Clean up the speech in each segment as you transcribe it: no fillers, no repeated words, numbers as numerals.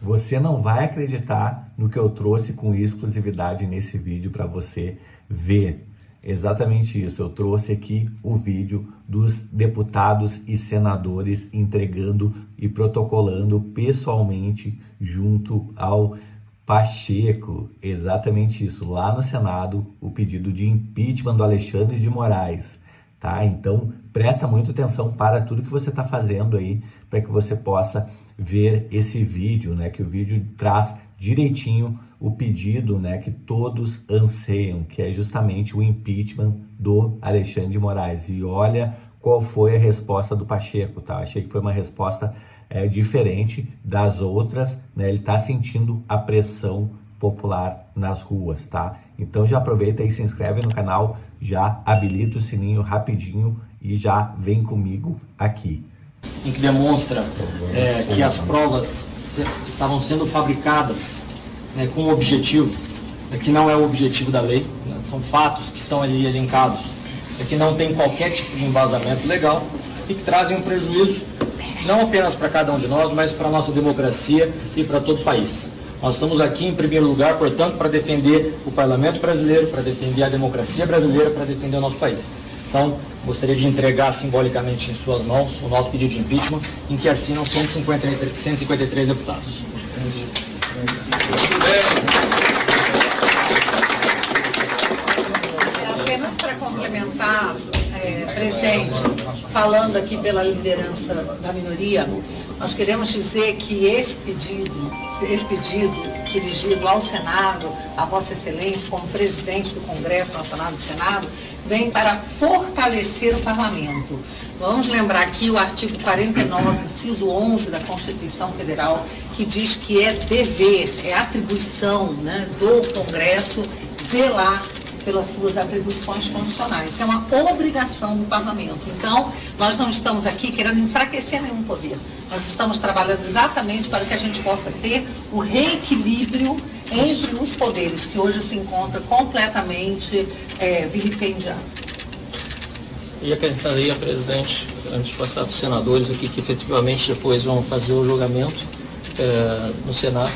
Você não vai acreditar no que eu trouxe com exclusividade nesse vídeo para você ver. Exatamente isso, eu trouxe aqui o vídeo dos deputados e senadores entregando e protocolando pessoalmente junto ao Pacheco, exatamente isso, lá no Senado, o pedido de impeachment do Alexandre de Moraes, tá? Então, presta muita atenção para tudo que você está fazendo aí, para que você possa ver esse vídeo, né? Que o vídeo traz direitinho o pedido, né, que todos anseiam, que é justamente o impeachment do Alexandre de Moraes. E olha qual foi a resposta do Pacheco, tá? Achei que foi uma resposta diferente das outras, né? Ele está sentindo a pressão popular nas ruas, tá? Então já aproveita e se inscreve no canal, já habilita o sininho rapidinho e já vem comigo aqui. Em que demonstra que as provas estavam sendo fabricadas com um objetivo que não é o objetivo da lei, né? São fatos que estão ali elencados, que não tem qualquer tipo de embasamento legal e que trazem um prejuízo não apenas para cada um de nós, mas para a nossa democracia e para todo o país. Nós estamos aqui em primeiro lugar, portanto, para defender o parlamento brasileiro, para defender a democracia brasileira, para defender o nosso país. Então, gostaria de entregar simbolicamente em suas mãos o nosso pedido de impeachment, em que assinam 153 deputados. Apenas para complementar, presidente, falando aqui pela liderança da minoria, nós queremos dizer que esse pedido dirigido ao Senado, a Vossa Excelência, como presidente do Congresso Nacional do Senado, vem para fortalecer o parlamento. Vamos lembrar aqui o artigo 49, inciso 11 da Constituição Federal, que diz que é dever, é atribuição, né, do Congresso zelar pelas suas atribuições constitucionais. Isso é uma obrigação do parlamento. Então, nós não estamos aqui querendo enfraquecer nenhum poder. Nós estamos trabalhando exatamente para que a gente possa ter o reequilíbrio entre os poderes, que hoje se encontra completamente vilipendiado. E acrescentaria, presidente, antes de passar para os senadores aqui, que efetivamente depois vão fazer o julgamento no Senado,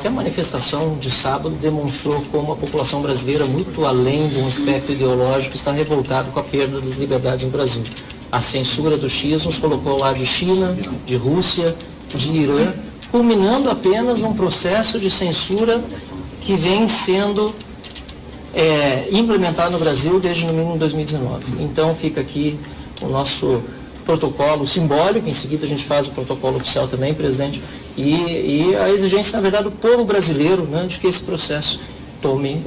que a manifestação de sábado demonstrou como a população brasileira, muito além de um espectro ideológico, está revoltada com a perda das liberdades no Brasil. A censura do X nos colocou lá de China, de Rússia, de Irã, culminando apenas num processo de censura que vem sendo implementado no Brasil desde no mínimo 2019. Então fica aqui o nosso protocolo simbólico, em seguida a gente faz o protocolo oficial também, presidente, e a exigência, na verdade, do povo brasileiro, né, de que esse processo tome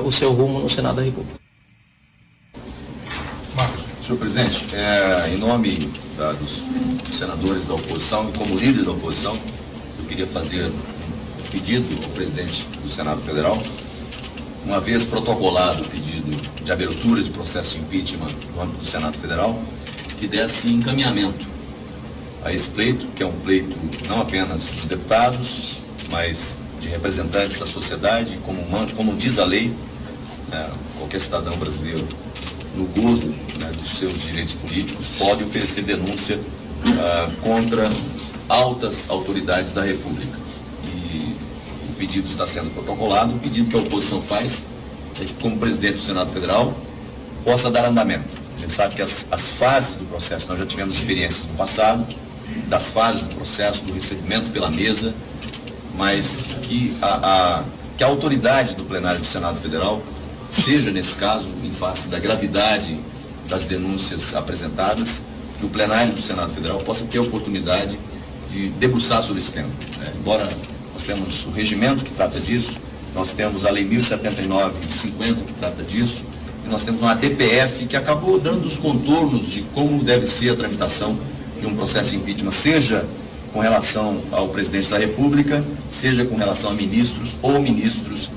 o seu rumo no Senado da República. Senhor presidente, em nome dos senadores da oposição e como líder da oposição, eu queria fazer um pedido ao presidente do Senado Federal, uma vez protocolado o pedido de abertura de processo de impeachment no âmbito do Senado Federal, que desse encaminhamento a esse pleito, que é um pleito não apenas dos deputados, mas de representantes da sociedade, como diz a lei, qualquer cidadão brasileiro, no gozo dos seus direitos políticos, pode oferecer denúncia contra altas autoridades da República. E o pedido está sendo protocolado, o pedido que a oposição faz é que, como presidente do Senado Federal, possa dar andamento. A gente sabe que as fases do processo, nós já tivemos experiências no passado, das fases do processo, do recebimento pela mesa, mas que a autoridade do plenário do Senado Federal seja, nesse caso, em face da gravidade das denúncias apresentadas, que o plenário do Senado Federal possa ter a oportunidade de debruçar sobre esse tema. Embora nós temos o regimento que trata disso, nós temos a Lei 1079 de 50 que trata disso, e nós temos uma DPF que acabou dando os contornos de como deve ser a tramitação de um processo de impeachment, seja com relação ao presidente da República, seja com relação a ministros ou ministros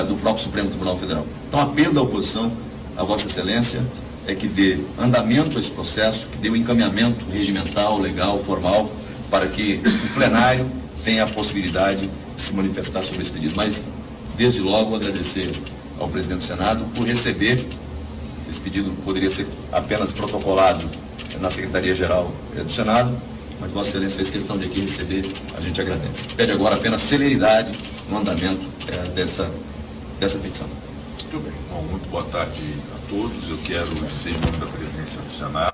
do próprio Supremo Tribunal Federal. Então, apelo da oposição a Vossa Excelência é que dê andamento a esse processo, que dê o encaminhamento regimental, legal, formal, para que o plenário tenha a possibilidade de se manifestar sobre esse pedido. Mas, desde logo, agradecer ao presidente do Senado por receber. Esse pedido poderia ser apenas protocolado na Secretaria-Geral do Senado, mas Vossa Excelência fez questão de aqui receber, a gente agradece. Pede agora apenas celeridade no andamento dessa petição. Muito bem. Bom, muito boa tarde a todos. Eu quero dizer em nome da presidência do Senado.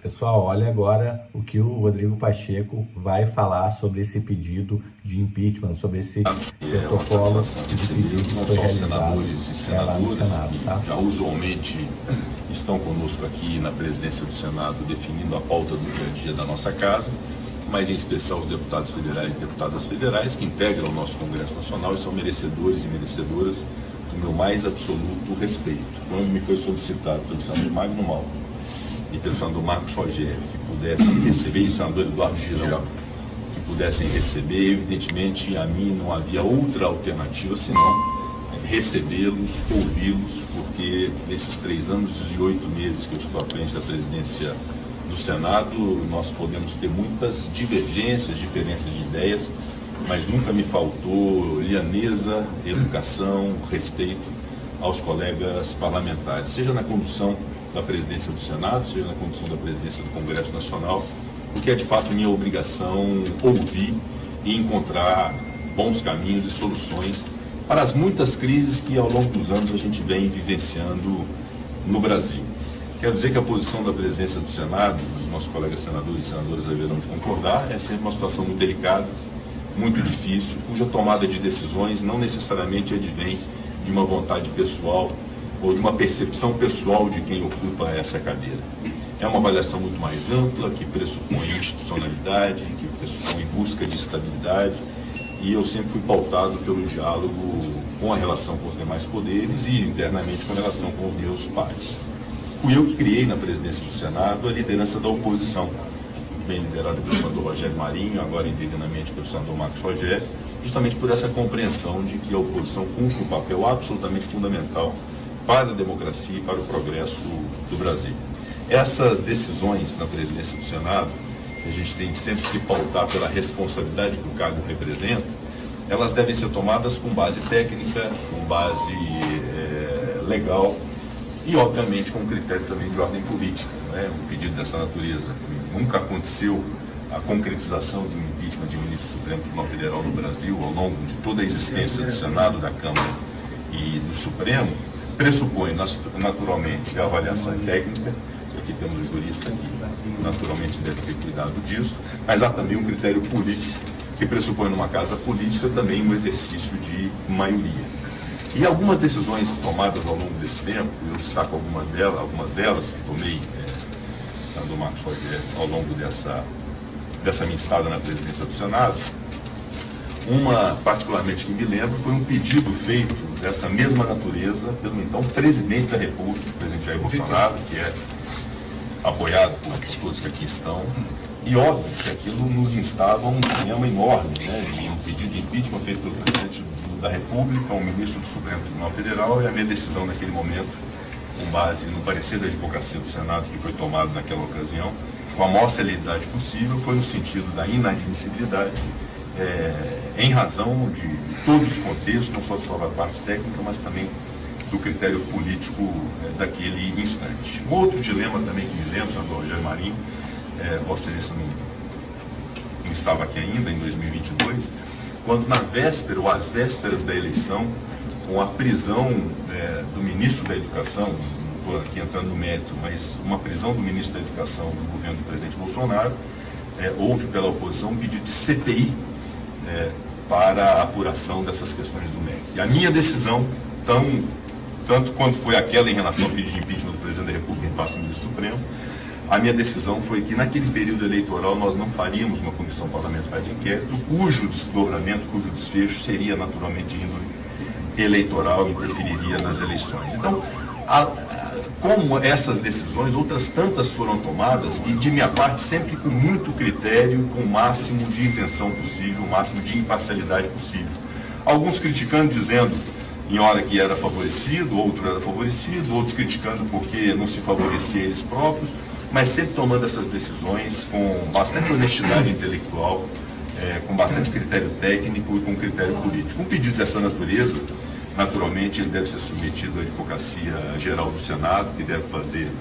Pessoal, olha agora o que o Rodrigo Pacheco vai falar sobre esse pedido de impeachment, sobre esse protocolo de pedido que não foi só os realizado senadores e senadoras Senado, que tá? já usualmente estão conosco aqui na presidência do Senado definindo a pauta do dia a dia da nossa casa, mas em especial os deputados federais e deputadas federais que integram o nosso Congresso Nacional e são merecedores e merecedoras do meu mais absoluto respeito. Quando me foi solicitado pelo senador Magno Malta e pelo senador Marcos Rogério que pudessem receber, e o senador Eduardo Girão, que pudessem receber, evidentemente a mim não havia outra alternativa senão recebê-los, ouvi-los, porque nesses 3 anos e 8 meses que eu estou à frente da presidência do Senado, nós podemos ter muitas divergências, diferenças de ideias, mas nunca me faltou lhaneza, educação, respeito aos colegas parlamentares, seja na condução da presidência do Senado, seja na condução da presidência do Congresso Nacional, porque é de fato minha obrigação ouvir e encontrar bons caminhos e soluções para as muitas crises que ao longo dos anos a gente vem vivenciando no Brasil. Quero dizer que a posição da presidência do Senado, os nossos colegas senadores e senadoras haverão de concordar, é sempre uma situação muito delicada, muito difícil, cuja tomada de decisões não necessariamente advém de uma vontade pessoal ou de uma percepção pessoal de quem ocupa essa cadeira. É uma avaliação muito mais ampla, que pressupõe institucionalidade, que pressupõe busca de estabilidade, e eu sempre fui pautado pelo diálogo com a relação com os demais poderes e internamente com a relação com os meus pares. Fui eu que criei na presidência do Senado a liderança da oposição, bem liderada pelo senador Rogério Marinho, agora interinamente pelo senador Marcos Rogério, justamente por essa compreensão de que a oposição cumpre um papel absolutamente fundamental para a democracia e para o progresso do Brasil. Essas decisões na presidência do Senado, a gente tem sempre que pautar pela responsabilidade que o cargo representa, elas devem ser tomadas com base técnica, com base legal e, obviamente, com critério também de ordem política. Né? Um pedido dessa natureza, nunca aconteceu a concretização de um impeachment de ministro Supremo Tribunal Federal no Brasil ao longo de toda a existência do Senado, da Câmara e do Supremo, pressupõe naturalmente a avaliação técnica, aqui temos o jurista que naturalmente deve ter cuidado disso, mas há também um critério político que pressupõe numa casa política também um exercício de maioria. E algumas decisões tomadas ao longo desse tempo, eu destaco algumas delas que tomei, senador Marcos Rogério, ao longo dessa minha estada na presidência do Senado. Uma, particularmente, que me lembro, foi um pedido feito dessa mesma natureza pelo então presidente da República, o presidente Jair Bolsonaro, que é apoiado por todos que aqui estão, e óbvio que aquilo nos instava um dilema enorme, né? E um pedido de impeachment feito pelo presidente da República, o ministro do Supremo Tribunal Federal, e a minha decisão naquele momento, com base no parecer da advocacia do Senado que foi tomado naquela ocasião, com a maior celeridade possível, foi no sentido da inadmissibilidade, em razão de todos os contextos, não só da parte técnica, mas também do critério político daquele instante. Um outro dilema também que me lembro, senador Rogério Marinho, Vossa Excelência não estava aqui ainda, em 2022, quando na véspera ou às vésperas da eleição, com a prisão do ministro da Educação, não estou aqui entrando no mérito, mas uma prisão do ministro da Educação do governo do presidente Bolsonaro, houve pela oposição um pedido de CPI para a apuração dessas questões do MEC. E a minha decisão, tanto quanto foi aquela em relação ao pedido de impeachment do presidente da República em face do ministro Supremo, a minha decisão foi que naquele período eleitoral nós não faríamos uma comissão parlamentar de inquérito, cujo desdobramento, cujo desfecho seria naturalmente de índole eleitoral e interferiria nas eleições. Então, como essas decisões, outras tantas foram tomadas, e de minha parte sempre com muito critério, com o máximo de isenção possível, o máximo de imparcialidade possível. Alguns criticando, dizendo em hora que era favorecido, outro era favorecido, outros criticando porque não se favorecia eles próprios, mas sempre tomando essas decisões com bastante honestidade intelectual, com bastante critério técnico e com critério político. Um pedido dessa natureza Naturalmente, ele deve ser submetido à Advocacia Geral do Senado, que deve fazer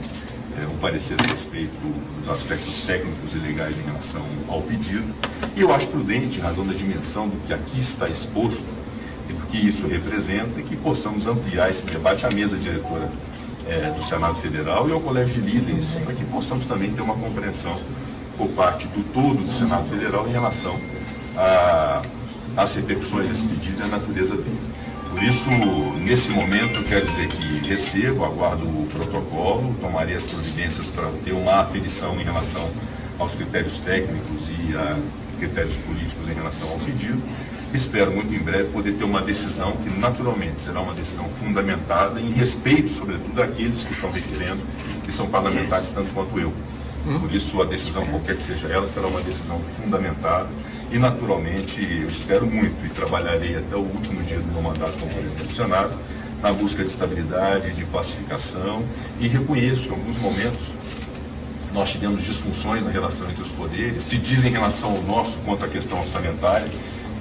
um parecer a respeito dos aspectos técnicos e legais em relação ao pedido. E eu acho prudente, em razão da dimensão do que aqui está exposto e do que isso representa, que possamos ampliar esse debate à mesa diretora do Senado Federal e ao Colégio de Líderes, para que possamos também ter uma compreensão por parte do todo do Senado Federal em relação às repercussões desse pedido e à natureza dele. Por isso, nesse momento, eu quero dizer que recebo, aguardo o protocolo, tomarei as providências para ter uma aferição em relação aos critérios técnicos e a critérios políticos em relação ao pedido. Espero muito em breve poder ter uma decisão que naturalmente será uma decisão fundamentada em respeito, sobretudo, àqueles que estão requerendo, que são parlamentares tanto quanto eu. Por isso, a decisão, qualquer que seja ela, será uma decisão fundamentada e, naturalmente, eu espero muito e trabalharei até o último dia do meu mandato como presidente do Senado na busca de estabilidade, de pacificação, e reconheço que em alguns momentos nós tivemos disfunções na relação entre os poderes, se diz em relação ao nosso quanto à questão orçamentária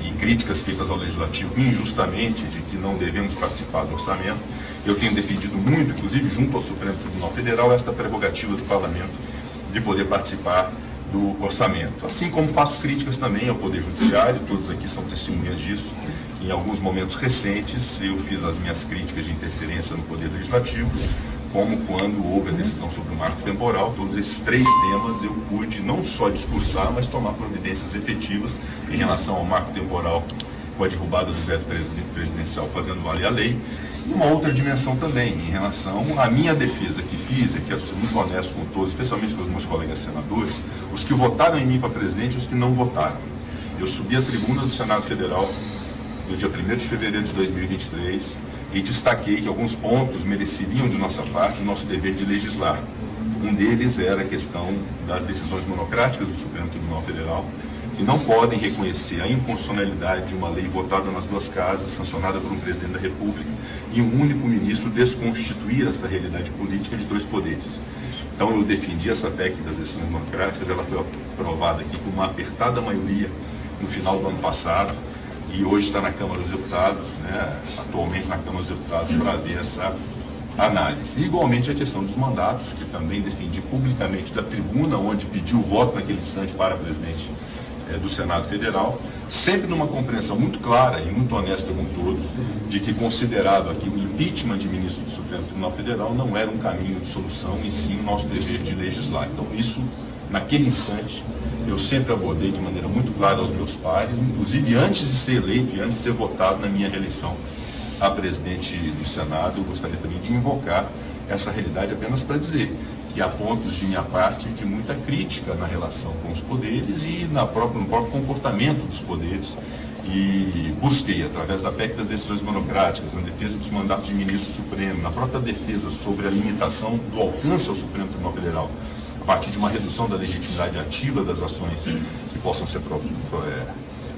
e críticas feitas ao Legislativo injustamente de que não devemos participar do orçamento. Eu tenho defendido muito, inclusive junto ao Supremo Tribunal Federal, esta prerrogativa do Parlamento de poder participar do orçamento. Assim como faço críticas também ao Poder Judiciário, todos aqui são testemunhas disso. Em alguns momentos recentes, eu fiz as minhas críticas de interferência no Poder Legislativo, como quando houve a decisão sobre o marco temporal. Todos esses três temas eu pude não só discursar, mas tomar providências efetivas em relação ao marco temporal, com a derrubada do veto presidencial fazendo valer a lei. E uma outra dimensão também, em relação à minha defesa que fiz, e quero ser muito honesto com todos, especialmente com os meus colegas senadores, os que votaram em mim para presidente e os que não votaram. Eu subi à tribuna do Senado Federal no dia 1º de fevereiro de 2023 e destaquei que alguns pontos mereceriam de nossa parte o nosso dever de legislar. Um deles era a questão das decisões monocráticas do Supremo Tribunal Federal, que não podem reconhecer a inconstitucionalidade de uma lei votada nas duas casas, sancionada por um presidente da República, e um único ministro desconstituir essa realidade política de dois poderes. Então eu defendi essa PEC das decisões monocráticas, ela foi aprovada aqui com uma apertada maioria no final do ano passado, e hoje está na Câmara dos Deputados, atualmente na Câmara dos Deputados, para ver essa análise. E, igualmente, a questão dos mandatos, que também defendi publicamente da tribuna, onde pedi o voto naquele instante para presidente do Senado Federal, sempre numa compreensão muito clara e muito honesta com todos, de que considerado aqui o impeachment de ministro do Supremo Tribunal Federal não era um caminho de solução, e sim o nosso dever de legislar. Então, isso, naquele instante, eu sempre abordei de maneira muito clara aos meus pares, inclusive antes de ser eleito e antes de ser votado na minha reeleição a presidente do Senado. Eu gostaria também de invocar essa realidade apenas para dizer que há pontos de minha parte de muita crítica na relação com os poderes e no próprio comportamento dos poderes, e busquei, através da PEC das decisões monocráticas, na defesa dos mandatos de ministro supremo, na própria defesa sobre a limitação do alcance ao Supremo Tribunal Federal, a partir de uma redução da legitimidade ativa das ações que possam ser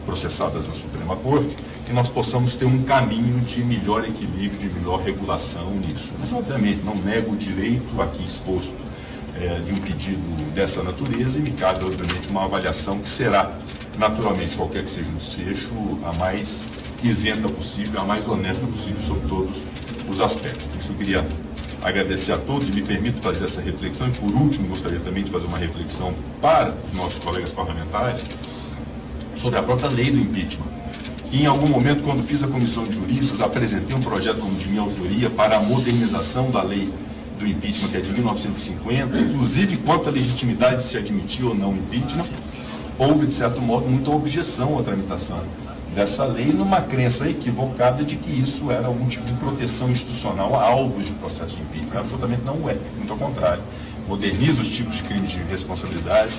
processadas na Suprema Corte, que nós possamos ter um caminho de melhor equilíbrio, de melhor regulação nisso. Mas, obviamente, não nego o direito aqui exposto de um pedido dessa natureza, e me cabe, obviamente, uma avaliação que será, naturalmente, qualquer que seja o desfecho, a mais isenta possível, a mais honesta possível sobre todos os aspectos. Por isso eu queria agradecer a todos e me permito fazer essa reflexão. E, por último, gostaria também de fazer uma reflexão para os nossos colegas parlamentares sobre a própria lei do impeachment. E em algum momento, quando fiz a comissão de juristas, apresentei um projeto como de minha autoria para a modernização da lei do impeachment, que é de 1950, inclusive quanto à legitimidade de se admitir ou não o impeachment. Houve, de certo modo, muita objeção à tramitação dessa lei, numa crença equivocada de que isso era algum tipo de proteção institucional a alvos de processo de impeachment. Absolutamente não é, muito ao contrário. Moderniza os tipos de crimes de responsabilidade,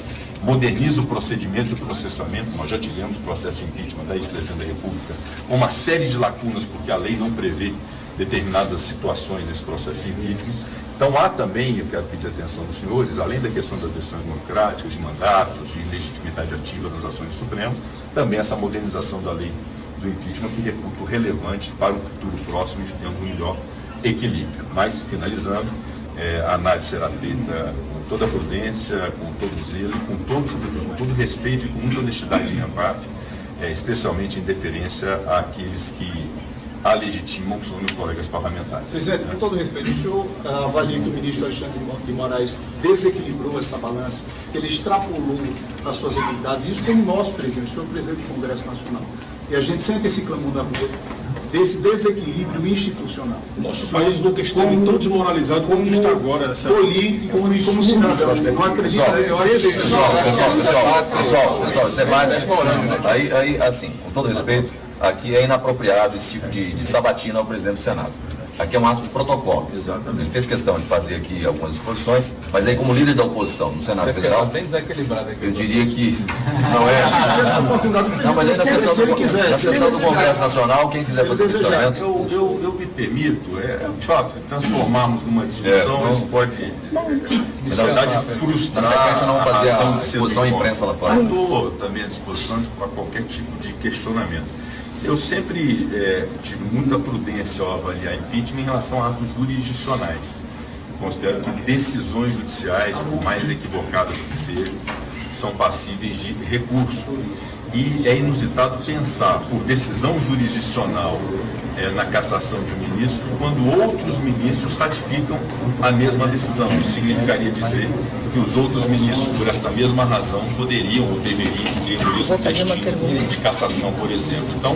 moderniza o procedimento de processamento. Nós já tivemos processo de impeachment da ex-presidente da República com uma série de lacunas, porque a lei não prevê determinadas situações nesse processo de impeachment. Então há também, eu quero pedir a atenção dos senhores, além da questão das decisões democráticas, de mandatos, de legitimidade ativa das ações do Supremo, também essa modernização da lei do impeachment, que reputo relevante para um futuro próximo de termos um melhor equilíbrio. Mas, finalizando, a análise será feita com toda a prudência, com todo o zelo, sobretudo com todo respeito e com muita honestidade de minha parte, especialmente em deferência àqueles que a legitimam, que são meus colegas parlamentares. Presidente, com todo respeito, o senhor avalia que o ministro Alexandre de Moraes desequilibrou essa balança, que ele extrapolou as suas habilidades, isso como nosso presidente, o senhor presidente do Congresso Nacional. E a gente sente esse clamor da rua, desse desequilíbrio institucional. Nosso país nunca esteve tão desmoralizado como está agora. Político e como cidadão. Não acredito. Pessoal, você vai, né? Aí, assim, com todo respeito, aqui é inapropriado esse tipo de sabatina ao presidente do Senado. Aqui é um ato de protocolo. Exatamente. Ele fez questão de fazer aqui algumas exposições, mas aí como líder da oposição no Senado Federal, eu diria que não é... Não, mas aí na sessão do Congresso Nacional, quem quiser fazer questionamento... Eu me permito, de fato, transformarmos numa discussão, isso pode, na verdade, frustrar. Na sequência, não vamos fazer razão a de ser discussão do à imprensa lá fora. Estou também à disposição para qualquer tipo de questionamento. Eu sempre tive muita prudência ao avaliar impeachment em relação a atos jurisdicionais. Considero que decisões judiciais, por mais equivocadas que sejam, são passíveis de recurso. E é inusitado pensar por decisão jurisdicional na cassação de um ministro, quando outros ministros ratificam a mesma decisão. Isso significaria dizer que os outros ministros, por esta mesma razão, poderiam ou deveriam ter o mesmo destino de cassação, por exemplo. Então,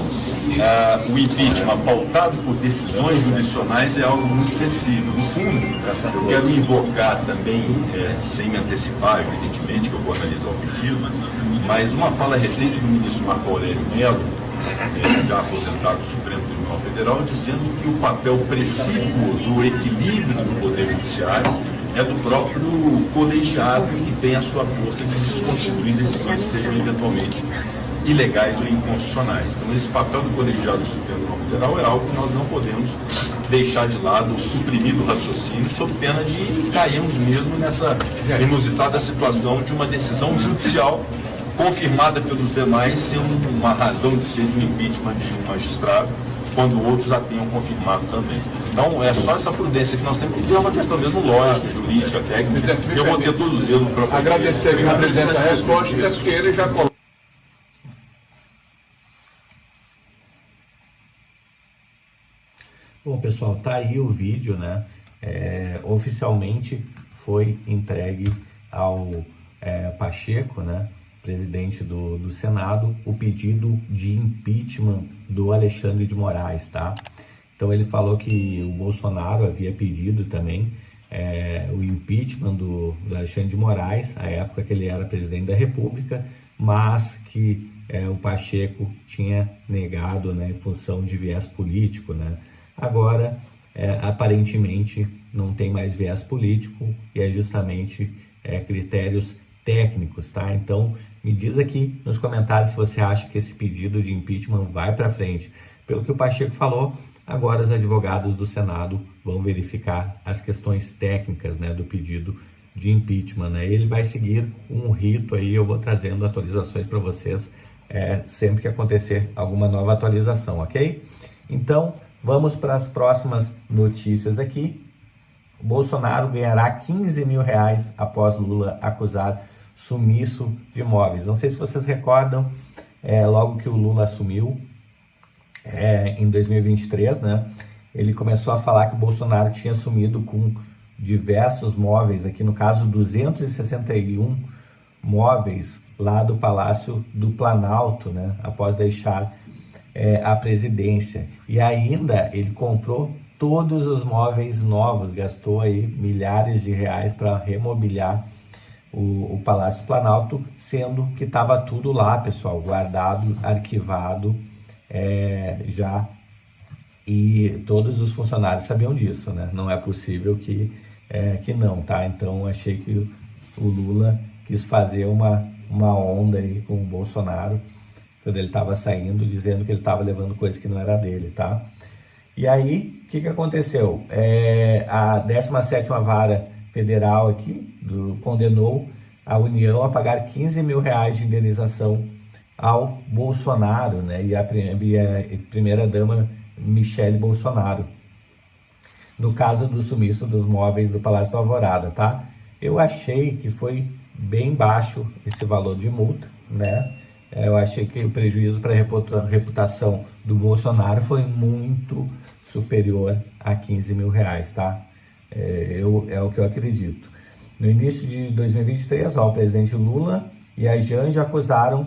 o impeachment pautado por decisões jurisdicionais é algo muito sensível. No fundo, eu quero invocar também, sem me antecipar, evidentemente, que eu vou analisar o pedido, mas uma fala recente do ministro Marco Aurélio Mello, já aposentado do Supremo Tribunal Federal, dizendo que o papel precípio do equilíbrio do Poder Judiciário é do próprio colegiado, que tem a sua força de desconstituir decisões que sejam eventualmente ilegais ou inconstitucionais. Então, esse papel do colegiado do Supremo Tribunal Federal é algo que nós não podemos deixar de lado ou suprimir do raciocínio, sob pena de cairmos mesmo nessa inusitada situação de uma decisão judicial confirmada pelos demais ser uma razão de ser de um impeachment de um magistrado, quando outros a tenham confirmado também. Então, é só essa prudência que nós temos, que é uma questão mesmo lógica, jurídica, técnica. Eu vou ter todo o zelo para agradecer a presidência a resposta, é porque ele já colocou. Bom, pessoal, tá aí o vídeo, né? Oficialmente foi entregue ao Pacheco, né, presidente do Senado, o pedido de impeachment do Alexandre de Moraes, tá? Então ele falou que o Bolsonaro havia pedido também o impeachment do Alexandre de Moraes, à época que ele era presidente da República, mas que o Pacheco tinha negado, né, em função de viés político, né? Agora, aparentemente, não tem mais viés político e é justamente critérios técnicos, tá? Então, me diz aqui nos comentários se você acha que esse pedido de impeachment vai para frente. Pelo que o Pacheco falou, agora os advogados do Senado vão verificar as questões técnicas, né, do pedido de impeachment, né? Ele vai seguir um rito aí, eu vou trazendo atualizações para vocês sempre que acontecer alguma nova atualização, ok? Então, vamos para as próximas notícias aqui. O Bolsonaro ganhará 15 mil reais após Lula acusar sumiço de imóveis. Não sei se vocês recordam, logo que o Lula assumiu, em 2023, né? Ele começou a falar que o Bolsonaro tinha sumido com diversos móveis, aqui no caso 261 móveis lá do Palácio do Planalto, né? Após deixar a presidência. E ainda ele comprou todos os móveis novos, gastou aí milhares de reais para remobiliar o Palácio do Planalto, sendo que estava tudo lá, pessoal, guardado, arquivado já, e todos os funcionários sabiam disso, né? Não é possível que não, tá? Então achei que o Lula quis fazer uma onda aí com o Bolsonaro, quando ele estava saindo, dizendo que ele estava levando coisas que não era dele, tá? E aí, o que aconteceu? A 17ª Vara Federal aqui condenou a União a pagar 15 mil reais de indenização ao Bolsonaro, né? E a primeira-dama Michele Bolsonaro, no caso do sumiço dos móveis do Palácio do Alvorada, tá? Eu achei que foi bem baixo esse valor de multa, né? eu achei que o prejuízo para a reputação do Bolsonaro foi muito superior a 15 mil reais, tá? É o que eu acredito. No início de 2023, o presidente Lula e a Janja acusaram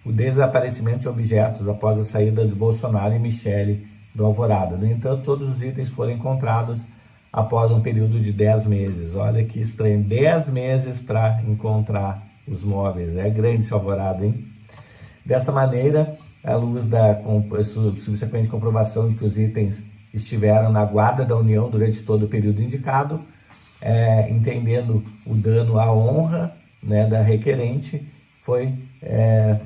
o desaparecimento de objetos após a saída de Bolsonaro e Michele do Alvorada. No entanto, todos os itens foram encontrados após um período de 10 meses. Olha que estranho, 10 meses para encontrar os móveis. É grande esse Alvorada, hein? Dessa maneira, à luz da subsequente comprovação de que os itens estiveram na guarda da União durante todo o período indicado, entendendo o dano à honra, né, da requerente, foi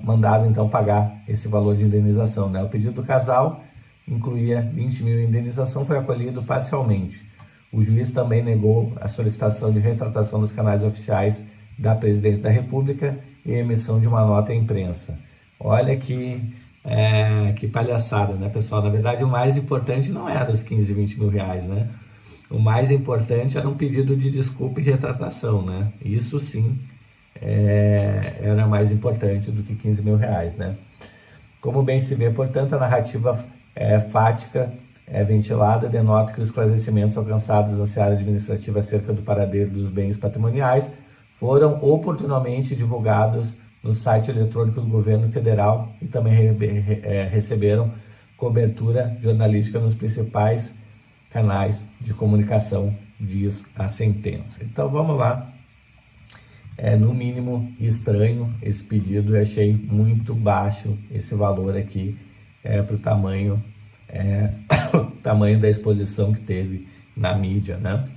mandado então pagar esse valor de indenização, né? O pedido do casal incluía 20 mil em indenização, foi acolhido parcialmente. O juiz também negou a solicitação de retratação dos canais oficiais da Presidência da República e a emissão de uma nota à imprensa. Olha que palhaçada, né, pessoal? Na verdade, o mais importante não era os 15, 20 mil reais, né? O mais importante era um pedido de desculpa e retratação, né? Isso sim era mais importante do que 15 mil reais, né? Como bem se vê, portanto, a narrativa fática ventilada denota que os esclarecimentos alcançados na seara administrativa acerca do paradeiro dos bens patrimoniais foram oportunamente divulgados no site eletrônico do governo federal e também receberam cobertura jornalística nos principais canais de comunicação, diz a sentença. Então vamos lá. No mínimo estranho esse pedido, eu achei muito baixo esse valor aqui para o tamanho da exposição que teve na mídia, né?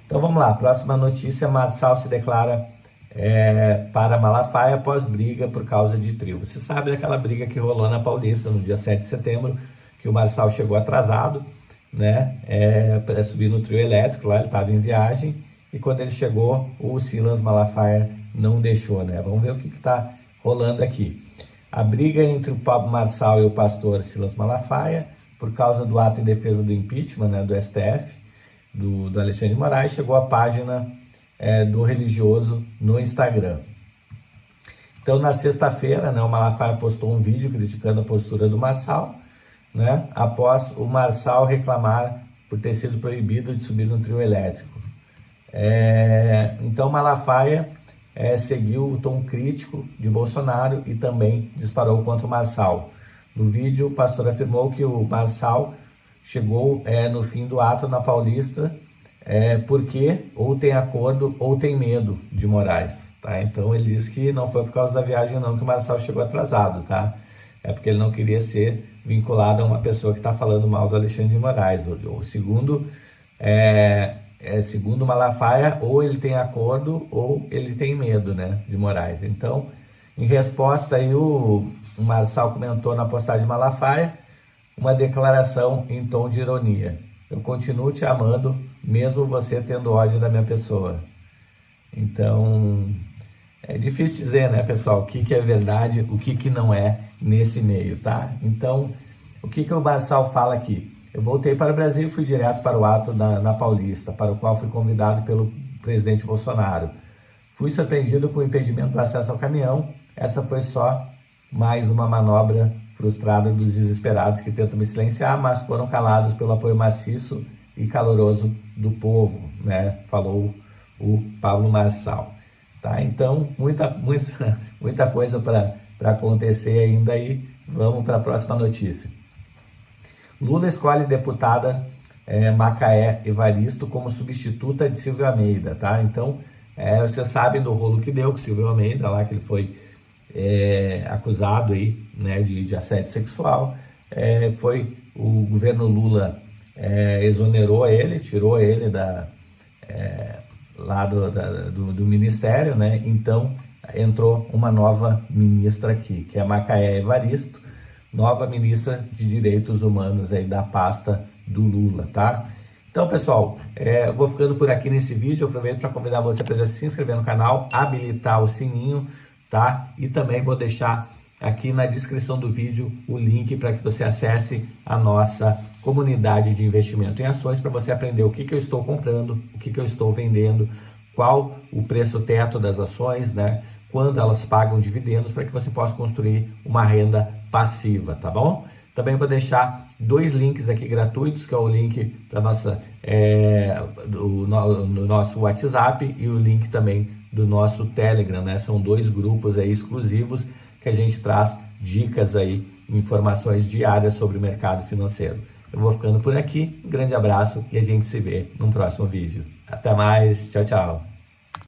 Então vamos lá, próxima notícia: Marçal se declara para Malafaia após briga por causa de trio. Você sabe daquela briga que rolou na Paulista no dia 7 de setembro, que o Marçal chegou atrasado, né, para subir no trio elétrico, lá ele estava em viagem, e quando ele chegou, o Silas Malafaia não deixou, né? Vamos ver o que está rolando aqui. A briga entre o Pablo Marçal e o pastor Silas Malafaia, por causa do ato em defesa do impeachment, né, do STF, do Alexandre de Moraes, chegou à página do religioso no Instagram. Então, na sexta-feira, né, o Malafaia postou um vídeo criticando a postura do Marçal, né, após o Marçal reclamar por ter sido proibido de subir no trio elétrico. Então, Malafaia seguiu o tom crítico de Bolsonaro e também disparou contra o Marçal. No vídeo, o pastor afirmou que o Marçal chegou no fim do ato na Paulista porque ou tem acordo ou tem medo de Moraes, tá? Então ele disse que não foi por causa da viagem não que o Marçal chegou atrasado, tá? É porque ele não queria ser vinculado a uma pessoa que está falando mal do Alexandre de Moraes. Segundo Malafaia, ou ele tem acordo ou ele tem medo, né, de Moraes. Então, em resposta aí, o Marçal comentou na postagem de Malafaia uma declaração em tom de ironia: eu continuo te amando, mesmo você tendo ódio da minha pessoa. Então, é difícil dizer, né, pessoal, o que é verdade, o que não é nesse meio, tá? Então, o que o Marçal fala aqui? Eu voltei para o Brasil e fui direto para o ato na Paulista, para o qual fui convidado pelo presidente Bolsonaro. Fui surpreendido com o impedimento do acesso ao caminhão. Essa foi só mais uma manobra frustrada dos desesperados que tentam me silenciar, mas foram calados pelo apoio maciço e caloroso do povo, né? Falou o Pablo Marçal. Tá? Então, muita coisa para acontecer ainda aí. Vamos para a próxima notícia. Lula escolhe deputada Macaé Evaristo como substituta de Silvio Almeida, tá? Então, vocês sabem do rolo que deu com Silvio Almeida, lá que ele foi acusado aí, né, de assédio sexual. Foi o governo Lula exonerou ele, tirou ele lá do ministério, né? Então, entrou uma nova ministra aqui, que é Macaé Evaristo, nova ministra de Direitos Humanos aí da pasta do Lula, tá? Então, pessoal, eu vou ficando por aqui nesse vídeo. Eu aproveito para convidar você para se inscrever no canal, habilitar o sininho, tá? E também vou deixar aqui na descrição do vídeo o link para que você acesse a nossa comunidade de investimento em ações, para você aprender o que eu estou comprando, o que eu estou vendendo, qual o preço teto das ações, né? quando elas pagam dividendos, para que você possa construir uma renda passiva, tá bom? Também vou deixar 2 links aqui gratuitos, que é o link para do nosso WhatsApp e o link também do nosso Telegram, né? São 2 grupos aí exclusivos que a gente traz dicas aí, informações diárias sobre o mercado financeiro. Eu vou ficando por aqui, um grande abraço e a gente se vê no próximo vídeo. Até mais, tchau, tchau!